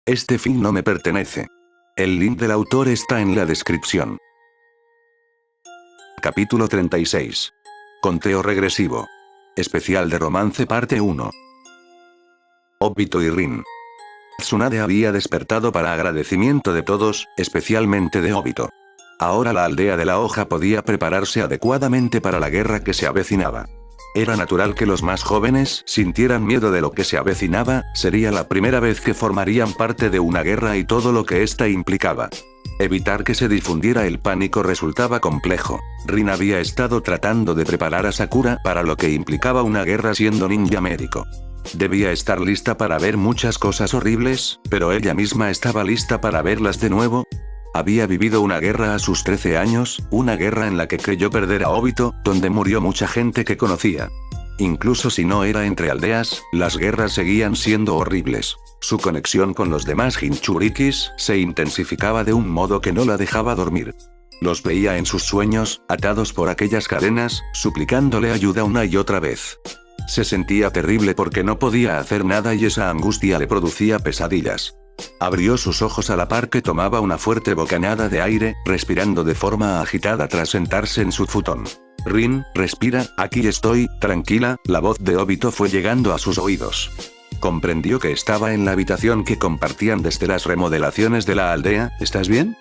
Este fin no me pertenece. El link del autor está en la descripción. Capítulo 36. Conteo regresivo. Especial de romance parte 1. Obito y Rin. Tsunade había despertado para agradecimiento de todos, especialmente de Obito. Ahora la aldea de la hoja podía prepararse adecuadamente para la guerra que se avecinaba. Era natural que los más jóvenes sintieran miedo de lo que se avecinaba, sería la primera vez que formarían parte de una guerra y todo lo que ésta implicaba. Evitar que se difundiera el pánico resultaba complejo. Rin había estado tratando de preparar a Sakura para lo que implicaba una guerra siendo ninja médico. Debía estar lista para ver muchas cosas horribles, pero ella misma estaba lista para verlas de nuevo. Había vivido una guerra a sus 13 años, una guerra en la que creyó perder a Obito, donde murió mucha gente que conocía. Incluso si no era entre aldeas, las guerras seguían siendo horribles. Su conexión con los demás Jinchurikis se intensificaba de un modo que no la dejaba dormir. Los veía en sus sueños, atados por aquellas cadenas, suplicándole ayuda una y otra vez. Se sentía terrible porque no podía hacer nada y esa angustia le producía pesadillas. Abrió sus ojos a la par que tomaba una fuerte bocanada de aire, respirando de forma agitada tras sentarse en su futón. Rin, respira, aquí estoy, tranquila, la voz de Obito fue llegando a sus oídos. Comprendió que estaba en la habitación que compartían desde las remodelaciones de la aldea. ¿Estás bien?,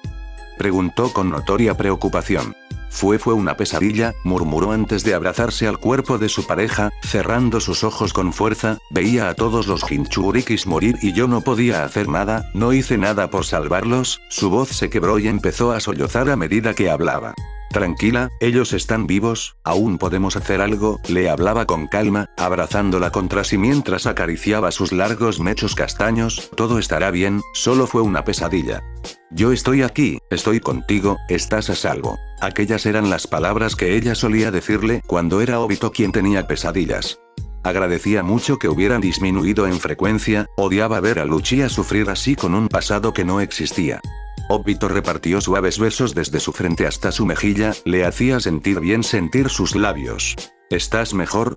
preguntó con notoria preocupación. Fue una pesadilla, murmuró antes de abrazarse al cuerpo de su pareja, cerrando sus ojos con fuerza. Veía a todos los Jinchurikis morir y yo no podía hacer nada, no hice nada por salvarlos. Su voz se quebró y empezó a sollozar a medida que hablaba. Tranquila, ellos están vivos, aún podemos hacer algo, le hablaba con calma, abrazándola contra sí mientras acariciaba sus largos mechos castaños. Todo estará bien, solo fue una pesadilla. Yo estoy aquí, estoy contigo, estás a salvo. Aquellas eran las palabras que ella solía decirle cuando era Obito quien tenía pesadillas. Agradecía mucho que hubieran disminuido en frecuencia, odiaba ver a Lucia sufrir así con un pasado que no existía. Obito repartió suaves besos desde su frente hasta su mejilla, le hacía sentir bien sentir sus labios. ¿Estás mejor?,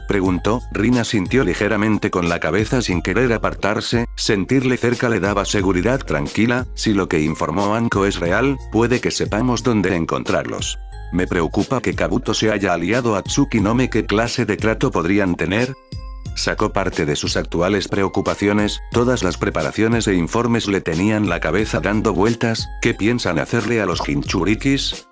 preguntó. Rin asintió ligeramente con la cabeza sin querer apartarse, sentirle cerca le daba seguridad. Tranquila, si lo que informó Anko es real, puede que sepamos dónde encontrarlos. Me preocupa que Kabuto se haya aliado a Tsukinome. ¿Qué clase de trato podrían tener? Sacó parte de sus actuales preocupaciones, todas las preparaciones e informes le tenían la cabeza dando vueltas. ¿Qué piensan hacerle a los Jinchurikis?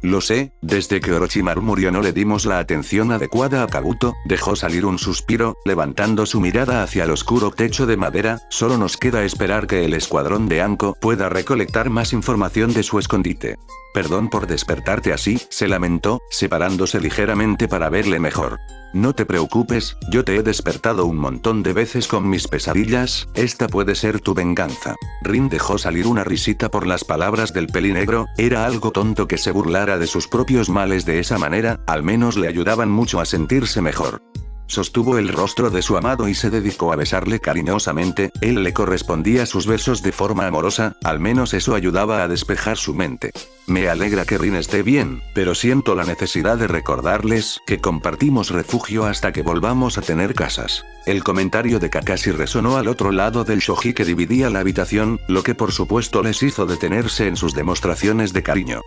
Lo sé, desde que Orochimaru murió no le dimos la atención adecuada a Kabuto. Dejó salir un suspiro, levantando su mirada hacia el oscuro techo de madera. Solo nos queda esperar que el escuadrón de Anko pueda recolectar más información de su escondite. Perdón por despertarte así, se lamentó, separándose ligeramente para verle mejor. No te preocupes, yo te he despertado un montón de veces con mis pesadillas, esta puede ser tu venganza. Rin dejó salir una risita por las palabras del pelinegro, era algo tonto que se burlara de sus propios males de esa manera, al menos le ayudaban mucho a sentirse mejor. Sostuvo el rostro de su amado y se dedicó a besarle cariñosamente. Él le correspondía sus besos de forma amorosa, al menos eso ayudaba a despejar su mente. Me alegra que Rin esté bien, pero siento la necesidad de recordarles que compartimos refugio hasta que volvamos a tener casas. El comentario de Kakashi resonó al otro lado del shoji que dividía la habitación, lo que por supuesto les hizo detenerse en sus demostraciones de cariño.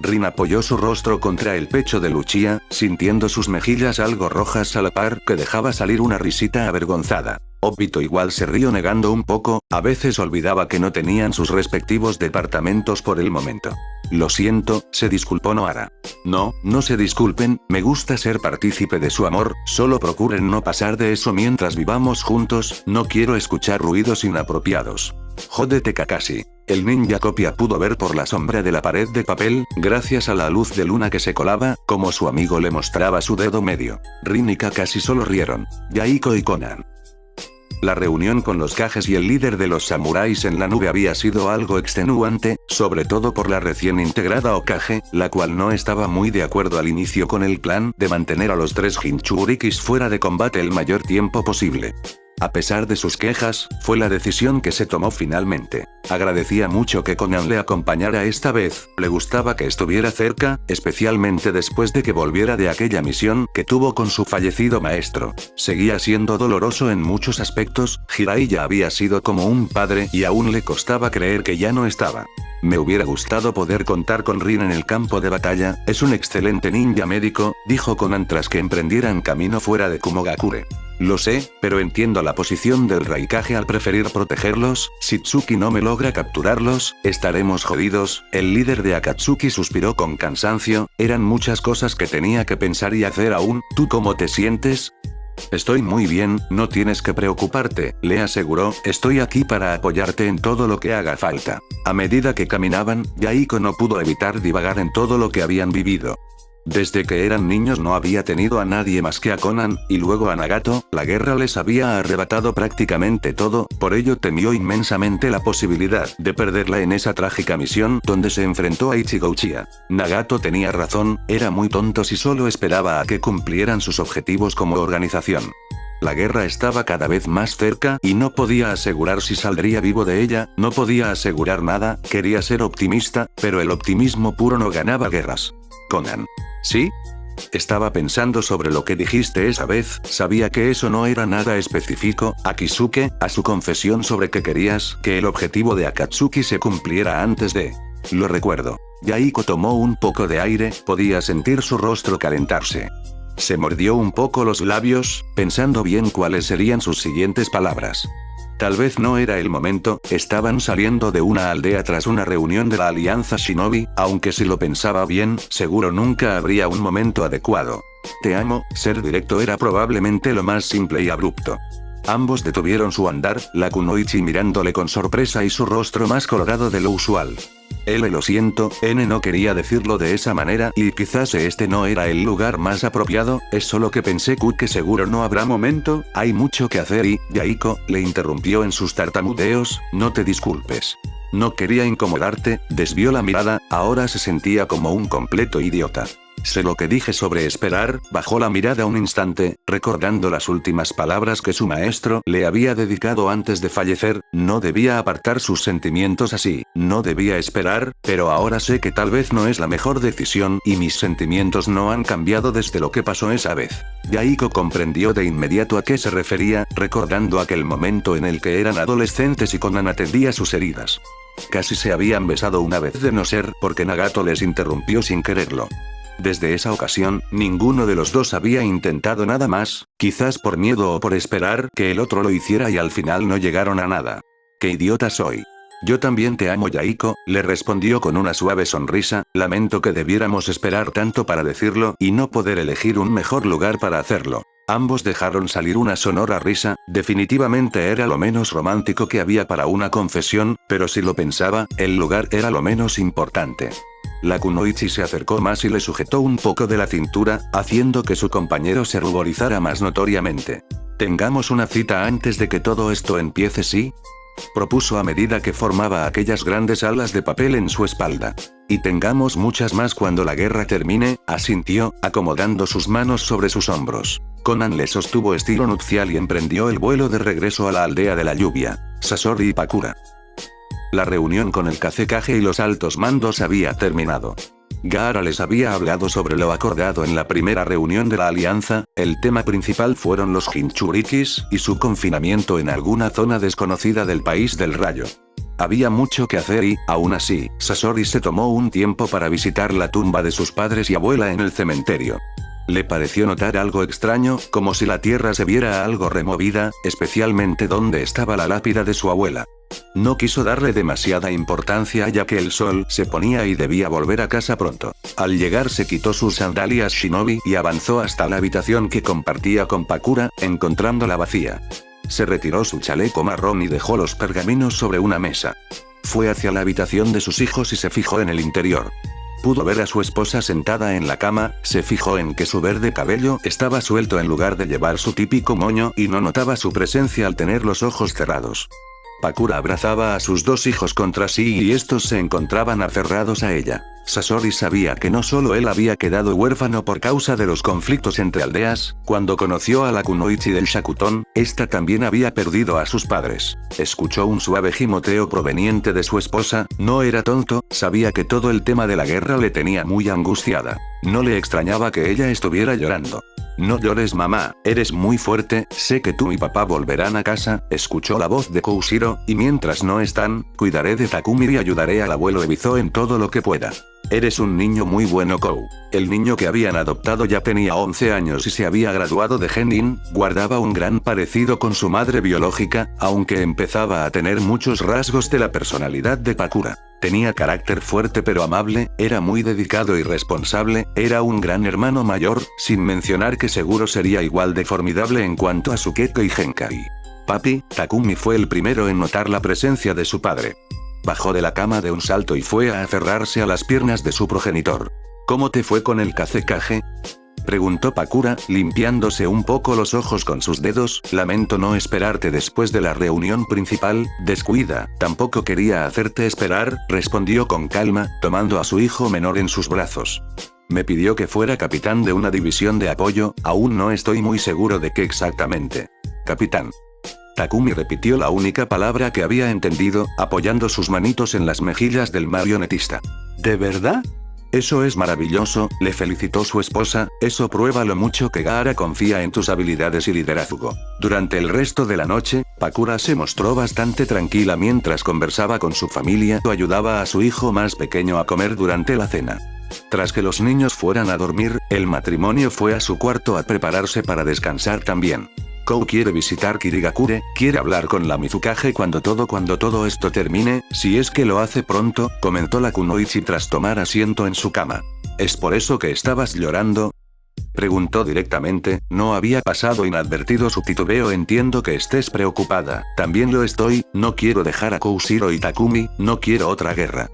Rin apoyó su rostro contra el pecho de Lucia, sintiendo sus mejillas algo rojas a la par que dejaba salir una risita avergonzada. Obito igual se rió negando un poco, a veces olvidaba que no tenían sus respectivos departamentos por el momento. Lo siento, se disculpó Nohara. No, no se disculpen, me gusta ser partícipe de su amor, solo procuren no pasar de eso mientras vivamos juntos, no quiero escuchar ruidos inapropiados. Jódete Kakashi. El ninja copia pudo ver por la sombra de la pared de papel, gracias a la luz de luna que se colaba, como su amigo le mostraba su dedo medio. Rin y Kakashi solo rieron. Yaiko y Konan. La reunión con los Kages y el líder de los samuráis en la nube había sido algo extenuante, sobre todo por la recién integrada Hokage, la cual no estaba muy de acuerdo al inicio con el plan de mantener a los tres Jinchurikis fuera de combate el mayor tiempo posible. A pesar de sus quejas, fue la decisión que se tomó finalmente. Agradecía mucho que Conan le acompañara esta vez, le gustaba que estuviera cerca, especialmente después de que volviera de aquella misión que tuvo con su fallecido maestro. Seguía siendo doloroso en muchos aspectos, Jiraiya había sido como un padre y aún le costaba creer que ya no estaba. Me hubiera gustado poder contar con Rin en el campo de batalla, es un excelente ninja médico, dijo Conan tras que emprendieran camino fuera de Kumogakure. Lo sé, pero entiendo la posición del Raikage al preferir protegerlos, si Tsuki no me logra capturarlos, estaremos jodidos. El líder de Akatsuki suspiró con cansancio, eran muchas cosas que tenía que pensar y hacer aún. ¿Tú cómo te sientes? Estoy muy bien, no tienes que preocuparte, le aseguró, estoy aquí para apoyarte en todo lo que haga falta. A medida que caminaban, Yaiko no pudo evitar divagar en todo lo que habían vivido. Desde que eran niños no había tenido a nadie más que a Conan, y luego a Nagato, la guerra les había arrebatado prácticamente todo, por ello temió inmensamente la posibilidad de perderla en esa trágica misión donde se enfrentó a Ichigo Uchiha. Nagato tenía razón, era muy tonto si solo esperaba a que cumplieran sus objetivos como organización. La guerra estaba cada vez más cerca y no podía asegurar si saldría vivo de ella, no podía asegurar nada, quería ser optimista, pero el optimismo puro no ganaba guerras. Conan. ¿Sí? Estaba pensando sobre lo que dijiste esa vez, sabía que eso no era nada específico, Akisuke, a su confesión sobre que querías que el objetivo de Akatsuki se cumpliera antes de... Lo recuerdo. Yaiko tomó un poco de aire, podía sentir su rostro calentarse. Se mordió un poco los labios, pensando bien cuáles serían sus siguientes palabras. Tal vez no era el momento, estaban saliendo de una aldea tras una reunión de la Alianza Shinobi, aunque si lo pensaba bien, seguro nunca habría un momento adecuado. Te amo, ser directo era probablemente lo más simple y abrupto. Ambos detuvieron su andar, la Kunoichi mirándole con sorpresa y su rostro más colorado de lo usual. Lo siento, N no quería decirlo de esa manera y quizás este no era el lugar más apropiado, es solo que pensé que seguro no habrá momento, hay mucho que hacer y, Yaiko, le interrumpió en sus tartamudeos, no te disculpes. No quería incomodarte, desvió la mirada, ahora se sentía como un completo idiota. Sé lo que dije sobre esperar, bajó la mirada un instante, recordando las últimas palabras que su maestro le había dedicado antes de fallecer, no debía apartar sus sentimientos así, no debía esperar, pero ahora sé que tal vez no es la mejor decisión y mis sentimientos no han cambiado desde lo que pasó esa vez. Yaiko comprendió de inmediato a qué se refería, recordando aquel momento en el que eran adolescentes y Conan atendía sus heridas. Casi se habían besado una vez de no ser porque Nagato les interrumpió sin quererlo. Desde esa ocasión, ninguno de los dos había intentado nada más, quizás por miedo o por esperar que el otro lo hiciera y al final no llegaron a nada. ¡Qué idiota soy! Yo también te amo, Yaiko, le respondió con una suave sonrisa, lamento que debiéramos esperar tanto para decirlo y no poder elegir un mejor lugar para hacerlo. Ambos dejaron salir una sonora risa, definitivamente era lo menos romántico que había para una confesión, pero si lo pensaba, el lugar era lo menos importante. La Kunoichi se acercó más y le sujetó un poco de la cintura, haciendo que su compañero se ruborizara más notoriamente. ¿Tengamos una cita antes de que todo esto empiece, sí? Propuso a medida que formaba aquellas grandes alas de papel en su espalda. Y tengamos muchas más cuando la guerra termine, asintió, acomodando sus manos sobre sus hombros. Conan le sostuvo estilo nupcial y emprendió el vuelo de regreso a la aldea de la lluvia, Sasori y Pakura. La reunión con el Kazekage y los altos mandos había terminado. Gaara les había hablado sobre lo acordado en la primera reunión de la alianza, el tema principal fueron los Jinchurikis y su confinamiento en alguna zona desconocida del país del rayo. Había mucho que hacer y, aún así, Sasori se tomó un tiempo para visitar la tumba de sus padres y abuela en el cementerio. Le pareció notar algo extraño, como si la tierra se viera algo removida, especialmente donde estaba la lápida de su abuela. No quiso darle demasiada importancia ya que el sol se ponía y debía volver a casa pronto. Al llegar se quitó sus sandalias shinobi y avanzó hasta la habitación que compartía con Pakura, encontrándola vacía. Se retiró su chaleco marrón y dejó los pergaminos sobre una mesa. Fue hacia la habitación de sus hijos y se fijó en el interior. Pudo ver a su esposa sentada en la cama, se fijó en que su verde cabello estaba suelto en lugar de llevar su típico moño y no notaba su presencia al tener los ojos cerrados. Pakura abrazaba a sus dos hijos contra sí y estos se encontraban aferrados a ella. Sasori sabía que no solo él había quedado huérfano por causa de los conflictos entre aldeas, cuando conoció a la kunoichi del Shakuton, esta también había perdido a sus padres. Escuchó un suave gimoteo proveniente de su esposa, no era tonto, sabía que todo el tema de la guerra le tenía muy angustiada. No le extrañaba que ella estuviera llorando. No llores mamá, eres muy fuerte, sé que tú y papá volverán a casa, escuchó la voz de Koushiro, y mientras no están, cuidaré de Takumi y ayudaré al abuelo Ebizo en todo lo que pueda. Eres un niño muy bueno Kou. El niño que habían adoptado ya tenía 11 años y se había graduado de Genin, guardaba un gran parecido con su madre biológica, aunque empezaba a tener muchos rasgos de la personalidad de Pakura. Tenía carácter fuerte pero amable, era muy dedicado y responsable, era un gran hermano mayor, sin mencionar que seguro sería igual de formidable en cuanto a su Kekko y Genkai. Papi, Takumi fue el primero en notar la presencia de su padre. Bajó de la cama de un salto y fue a aferrarse a las piernas de su progenitor. ¿Cómo te fue con el Kazekage? Preguntó Pakura, limpiándose un poco los ojos con sus dedos. Lamento no esperarte después de la reunión principal, descuida, tampoco quería hacerte esperar, respondió con calma, tomando a su hijo menor en sus brazos. Me pidió que fuera capitán de una división de apoyo, aún no estoy muy seguro de qué exactamente. Capitán. Takumi repitió la única palabra que había entendido, apoyando sus manitos en las mejillas del marionetista. ¿De verdad? Eso es maravilloso, le felicitó su esposa, eso prueba lo mucho que Gaara confía en tus habilidades y liderazgo. Durante el resto de la noche, Pakura se mostró bastante tranquila mientras conversaba con su familia o ayudaba a su hijo más pequeño a comer durante la cena. Tras que los niños fueran a dormir, el matrimonio fue a su cuarto a prepararse para descansar también. Kou quiere visitar Kirigakure, quiere hablar con la Mizukage cuando todo esto termine, si es que lo hace pronto, comentó la kunoichi tras tomar asiento en su cama. ¿Es por eso que estabas llorando? Preguntó directamente, no había pasado inadvertido su titubeo. Entiendo que estés preocupada, también lo estoy, no quiero dejar a Koushiro y Takumi, no quiero otra guerra.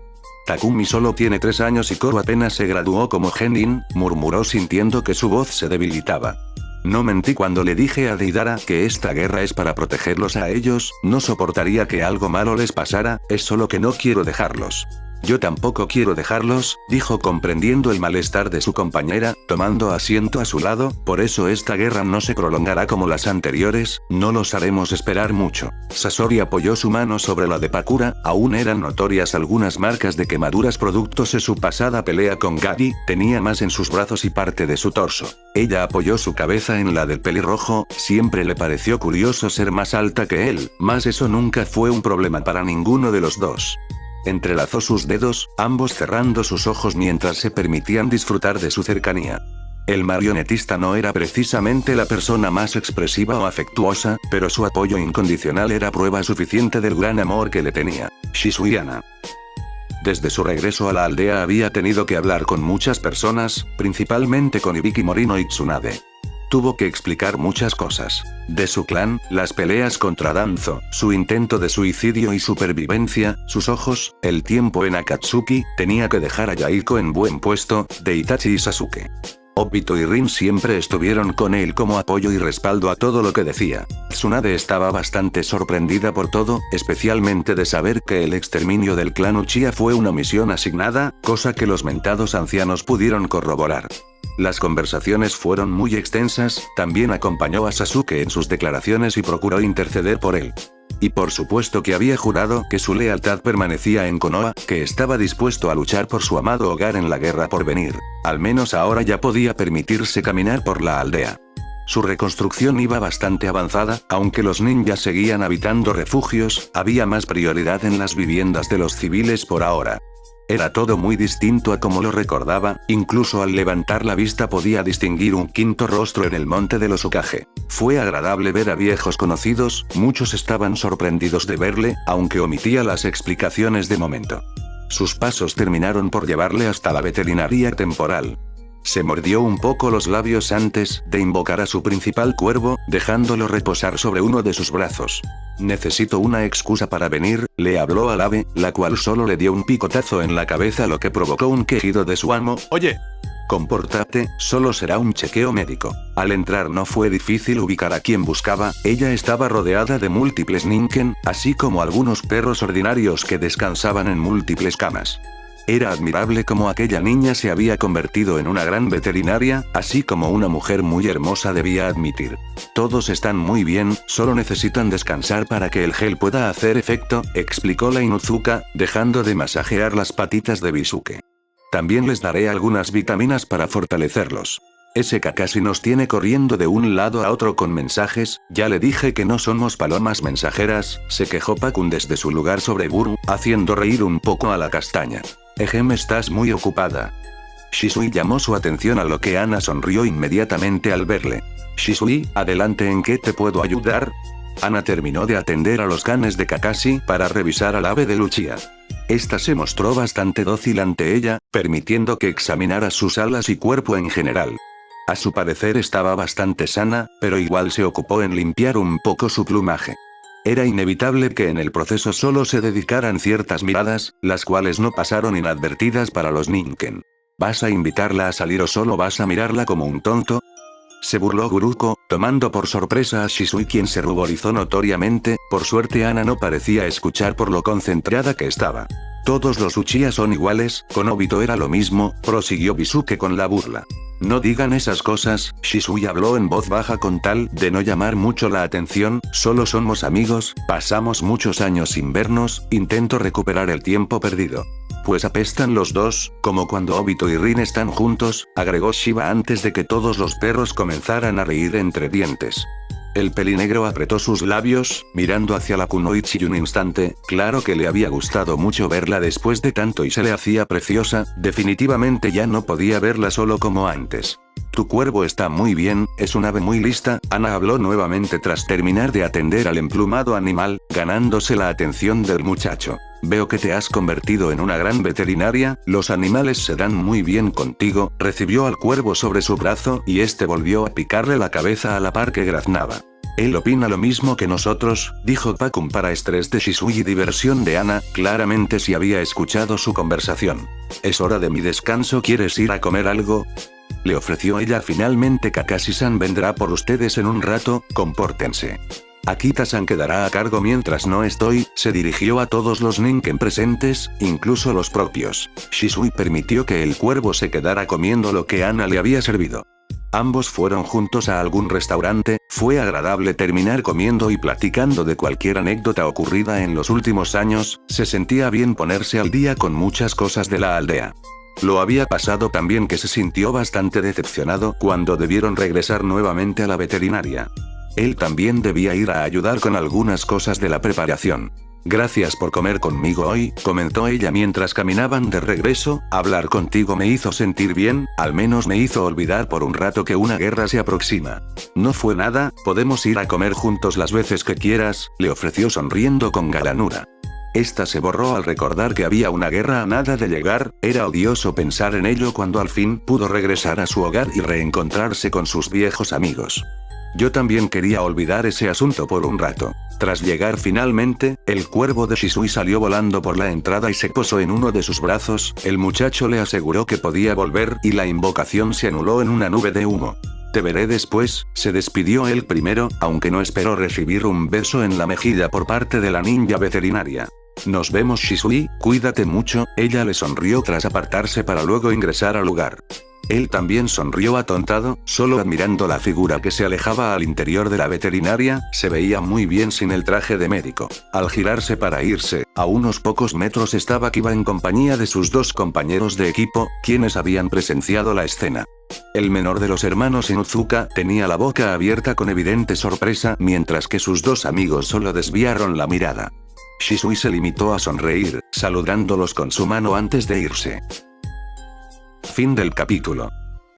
Takumi solo tiene 3 años y Koro apenas se graduó como genin, murmuró sintiendo que su voz se debilitaba. No mentí cuando le dije a Deidara que esta guerra es para protegerlos a ellos, no soportaría que algo malo les pasara, es solo que no quiero dejarlos. Yo tampoco quiero dejarlos, dijo comprendiendo el malestar de su compañera, tomando asiento a su lado, por eso esta guerra no se prolongará como las anteriores, no los haremos esperar mucho. Sasori apoyó su mano sobre la de Pakura, aún eran notorias algunas marcas de quemaduras productos de su pasada pelea con Gabi, tenía más en sus brazos y parte de su torso. Ella apoyó su cabeza en la del pelirrojo, siempre le pareció curioso ser más alta que él, mas eso nunca fue un problema para ninguno de los dos. Entrelazó sus dedos, ambos cerrando sus ojos mientras se permitían disfrutar de su cercanía. El marionetista no era precisamente la persona más expresiva o afectuosa, pero su apoyo incondicional era prueba suficiente del gran amor que le tenía. Shizuyana. Desde su regreso a la aldea había tenido que hablar con muchas personas, principalmente con Ibiki Morino y Tsunade. Tuvo que explicar muchas cosas. De su clan, las peleas contra Danzo, su intento de suicidio y supervivencia, sus ojos, el tiempo en Akatsuki, tenía que dejar a Yaiko en buen puesto, de Itachi y Sasuke. Obito y Rin siempre estuvieron con él como apoyo y respaldo a todo lo que decía. Tsunade estaba bastante sorprendida por todo, especialmente de saber que el exterminio del clan Uchiha fue una misión asignada, cosa que los mentados ancianos pudieron corroborar. Las conversaciones fueron muy extensas, también acompañó a Sasuke en sus declaraciones y procuró interceder por él. Y por supuesto que había jurado que su lealtad permanecía en Konoha, que estaba dispuesto a luchar por su amado hogar en la guerra por venir. Al menos ahora ya podía permitirse caminar por la aldea. Su reconstrucción iba bastante avanzada, aunque los ninjas seguían habitando refugios, había más prioridad en las viviendas de los civiles por ahora. Era todo muy distinto a como lo recordaba, incluso al levantar la vista podía distinguir un quinto rostro en el monte de los Hokage. Fue agradable ver a viejos conocidos, muchos estaban sorprendidos de verle, aunque omitía las explicaciones de momento. Sus pasos terminaron por llevarle hasta la veterinaria temporal. Se mordió un poco los labios antes de invocar a su principal cuervo, dejándolo reposar sobre uno de sus brazos. Necesito una excusa para venir, le habló al ave, la cual solo le dio un picotazo en la cabeza lo que provocó un quejido de su amo. Oye, Compórtate, solo será un chequeo médico. Al entrar no fue difícil ubicar a quien buscaba, ella estaba rodeada de múltiples ninken, así como algunos perros ordinarios que descansaban en múltiples camas. Era admirable cómo aquella niña se había convertido en una gran veterinaria, así como una mujer muy hermosa debía admitir. Todos están muy bien, solo necesitan descansar para que el gel pueda hacer efecto, explicó la Inuzuka, dejando de masajear las patitas de Bisuke. También les daré algunas vitaminas para fortalecerlos. Ese Kakashi nos tiene corriendo de un lado a otro con mensajes, ya le dije que no somos palomas mensajeras, se quejó Pakun desde su lugar sobre Buru, haciendo reír un poco a la castaña. Ejem, estás muy ocupada. Shisui llamó su atención a lo que Ana sonrió inmediatamente al verle. Shisui, adelante, ¿en qué te puedo ayudar? Ana terminó de atender a los canes de Kakashi para revisar al ave de Luchia. Esta se mostró bastante dócil ante ella, permitiendo que examinara sus alas y cuerpo en general. A su parecer estaba bastante sana, pero igual se ocupó en limpiar un poco su plumaje. Era inevitable que en el proceso solo se dedicaran ciertas miradas, las cuales no pasaron inadvertidas para los ninken. ¿Vas a invitarla a salir o solo vas a mirarla como un tonto? Se burló Guruko, tomando por sorpresa a Shisui, quien se ruborizó notoriamente. Por suerte Ana no parecía escuchar por lo concentrada que estaba. Todos los Uchiha son iguales, con Obito era lo mismo, prosiguió Bisuke con la burla. No digan esas cosas, Shisui habló en voz baja con tal de no llamar mucho la atención, solo somos amigos, pasamos muchos años sin vernos, intento recuperar el tiempo perdido. Pues apestan los dos, como cuando Obito y Rin están juntos, agregó Shiba antes de que todos los perros comenzaran a reír entre dientes. El pelinegro apretó sus labios, mirando hacia la Kunoichi un instante, claro que le había gustado mucho verla después de tanto y se le hacía preciosa, definitivamente ya no podía verla solo como antes. Tu cuervo está muy bien, es un ave muy lista, Ana habló nuevamente tras terminar de atender al emplumado animal, ganándose la atención del muchacho. Veo que te has convertido en una gran veterinaria, los animales se dan muy bien contigo, recibió al cuervo sobre su brazo y este volvió a picarle la cabeza a la par que graznaba. Él opina lo mismo que nosotros, dijo Pakun para estrés de Shisui y diversión de Ana, claramente si había escuchado su conversación. Es hora de mi descanso, ¿quieres ir a comer algo? Le ofreció ella finalmente. Kakashi-san vendrá por ustedes en un rato, compórtense. Akita-san quedará a cargo mientras no estoy, se dirigió a todos los ninken presentes, incluso los propios. Shisui permitió que el cuervo se quedara comiendo lo que Ana le había servido. Ambos fueron juntos a algún restaurante, fue agradable terminar comiendo y platicando de cualquier anécdota ocurrida en los últimos años, se sentía bien ponerse al día con muchas cosas de la aldea. Lo había pasado tan bien que se sintió bastante decepcionado cuando debieron regresar nuevamente a la veterinaria. Él también debía ir a ayudar con algunas cosas de la preparación. Gracias por comer conmigo hoy, comentó ella mientras caminaban de regreso, hablar contigo me hizo sentir bien, al menos me hizo olvidar por un rato que una guerra se aproxima. No fue nada, podemos ir a comer juntos las veces que quieras, le ofreció sonriendo con galanura. Esta se borró al recordar que había una guerra a nada de llegar, era odioso pensar en ello cuando al fin pudo regresar a su hogar y reencontrarse con sus viejos amigos. Yo también quería olvidar ese asunto por un rato. Tras llegar finalmente, el cuervo de Shisui salió volando por la entrada y se posó en uno de sus brazos, el muchacho le aseguró que podía volver y la invocación se anuló en una nube de humo. Te veré después, se despidió él primero, aunque no esperó recibir un beso en la mejilla por parte de la ninja veterinaria. Nos vemos Shisui, cuídate mucho, ella le sonrió tras apartarse para luego ingresar al lugar. Él también sonrió atontado, solo admirando la figura que se alejaba al interior de la veterinaria, se veía muy bien sin el traje de médico. Al girarse para irse, a unos pocos metros estaba Kiba en compañía de sus dos compañeros de equipo, quienes habían presenciado la escena. El menor de los hermanos Inuzuka tenía la boca abierta con evidente sorpresa, mientras que sus dos amigos solo desviaron la mirada. Shisui se limitó a sonreír, saludándolos con su mano antes de irse. Fin del capítulo.